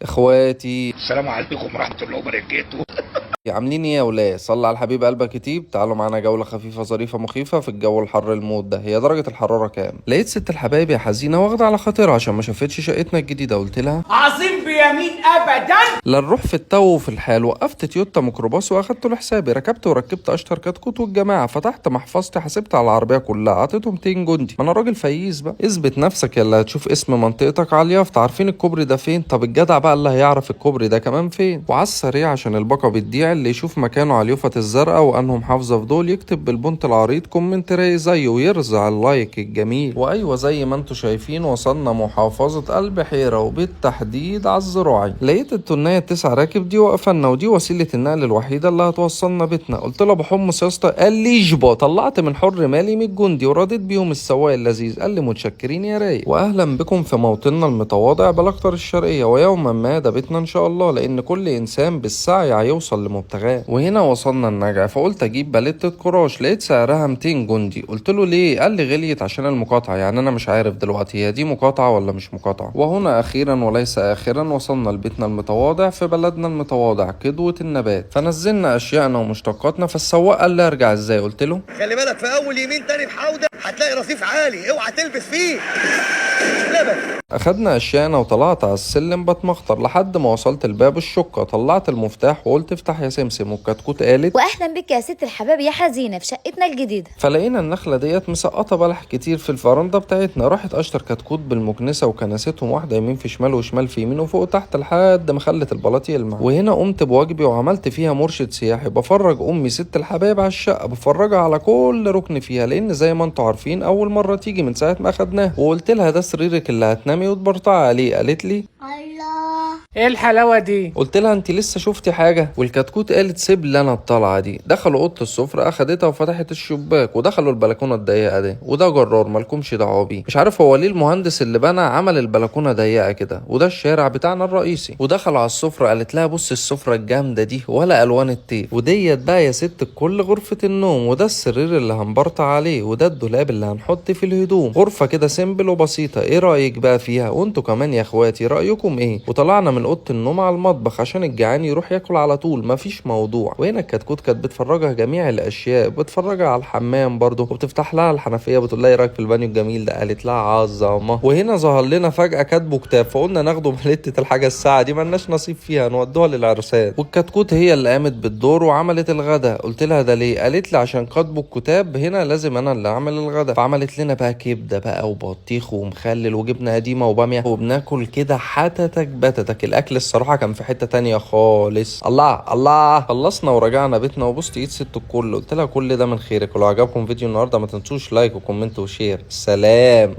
اخواتي، السلام عليكم ورحمة الله وبركاته. عاملين ايه يا ولاد؟ صلى على الحبيب قلبك كتيب. تعالوا معانا جولة خفيفة ظريفة مخيفة في الجو الحر الموت ده. هي درجة الحرارة كام؟ لقيت ست الحبايب يا حزينة واخدة على خاطرها عشان ما شافتش شقتنا الجديدة. قلت لها عظيم بيمين ابدا. لا نروح في التو وفي الحال. وقفت تويوتا ميكروباص واخدت له حسابي، ركبت وركبت اشطر كتكوت والجماعة، فتحت محفظتي حسبت على العربية كلها، عطيته 200 جندي. ما انا راجل فييز بقى. اثبت نفسك يلا، هتشوف اسم منطقتك على اليافطة. عارفين الكوبري ده فين؟ طب الجدع بقى اللي هيعرف الكوبري ده كمان فين. وعلى السريع عشان الباقة بتضيع، اللي يشوف مكانه على اليافطة الزرقاء وانهم محافظة في دول يكتب بالبنط العريض كومنت راي زيه ويرزع اللايك الجميل. وايوه زي ما انتوا شايفين وصلنا محافظة البحيرة وبالتحديد على الزراعي. لقيت التنية 9 راكب دي وقفلنا، ودي وسيلة النقل الوحيدة اللي هتوصلنا بيتنا. قلت له ابو حمص يا اسطى، قال لي يشبه. طلعت من حر مالي 100 جندي ورضيت بيهم السواق اللذيذ. قال لي متشكرين يا رايق واهلا بكم في موطننا المتواضع بالاكتر الشرقية، ويوما ما ده بيتنا ان شاء الله، لان كل انسان بالسعي هيوصل لمبتغاه. وهنا وصلنا النجع، فقلت اجيب باليتة كراش. لقيت سعرها 200 جندي. قلت له ليه؟ قال لي غليت عشان المقاطعة. يعني انا مش عارف دلوقتي هي دي مقاطعة ولا مش مقاطعة. وهنا اخيرا وليس اخرا وصلنا لبيتنا المتواضع في بلدنا المتواضع قدوة النبات. فنزلنا اشيائنا ومشتقاتنا، فالسواق قال لي ارجع ازاي؟ قلت له خلي بالك في اول يمين تاني بحوده هتلاقي رصيف عالي، اوعى تلبس فيه لبس. اخدنا اشيائنا وطلعت على السلم بتمخطر لحد ما وصلت الباب الشقة. طلعت المفتاح وقلت افتح يا سمسم، والكتكوت قالت واهلا بك يا ست الحباب يا حزينه في شقتنا الجديده. فلقينا النخلة ديت مسقطة بلح كتير في الفرندة بتاعتنا. راحت اشطر كتكوت بالمكنسة وكنستهم واحدة يمين في شمال وشمال في يمين وفوق تحت لحد ما خلت البلاط يلمع. وهنا قمت بواجبي وعملت فيها مرشد سياحي، بفرج امي ست الحبايب على الشقة، بفرجها على كل ركن فيها، لان زي ما انتوا عارفين اول مرة تيجي من ساعة ما اخدناها. وقلت لها ده سريرك اللي هتنامي وتبرطعي عليه. قالت لي ايه الحلاوه دي؟ قلت لها انت لسه شفتي حاجه؟ والكتكوت قالت سيب لي انا الطلعه دي. دخلوا اوضه السفره اخدتها وفتحت الشباك، ودخلوا البلكونه الضيقه دي. وده جرار مالكمش دعوه بيه. مش عارف هو ليه المهندس اللي بنى عمل البلكونه ضيقه كده. وده الشارع بتاعنا الرئيسي. ودخلوا على السفره، قالت لها بص السفره الجامده دي ولا الوان التيب. وديت بقى يا ست الكل غرفه النوم، وده السرير اللي هنبرطع عليه، وده الدولاب اللي هنحط فيه الهدوم. غرفه كده سيمبل وبسيطه. ايه رايك بقى فيها؟ وانتوا كمان يا اخواتي رايكم ايه؟ وطلعنا من اوضه النوم على المطبخ عشان الجعان يروح ياكل على طول، مفيش موضوع. وهنا الكتكوت كانت بتفرجها جميع الاشياء، بتفرجها على الحمام برضه، وبتفتح لها الحنفيه بتقول لها ايه رايك في البانيو الجميل ده؟ قالت لها عظمه. وهنا ظهر لنا فجاه كاتبه كتاب، فقلنا ناخده بلتة الحاجه الساعه دي ملناش نصيب فيها، نودوها للعرسان. والكتكوت هي اللي قامت بالدور وعملت الغدا. قلت لها ده ليه؟ قالت لي عشان كاتبه الكتاب هنا لازم انا اللي اعمل الغدا. فعملت لنا بقى كبده بقى وبطيخ ومخلل وجبنه قديمه وباميه، وبناكل كده حتتك بتتك. الاكل الصراحه كان في حته تانية خالص. الله الله. خلصنا ورجعنا بيتنا، وبصت ايد ست الكل. قلت لها كل ده من خيرك، ولو عجبكم فيديو النهارده ما تنسوش لايك وكومنت وشير. سلام.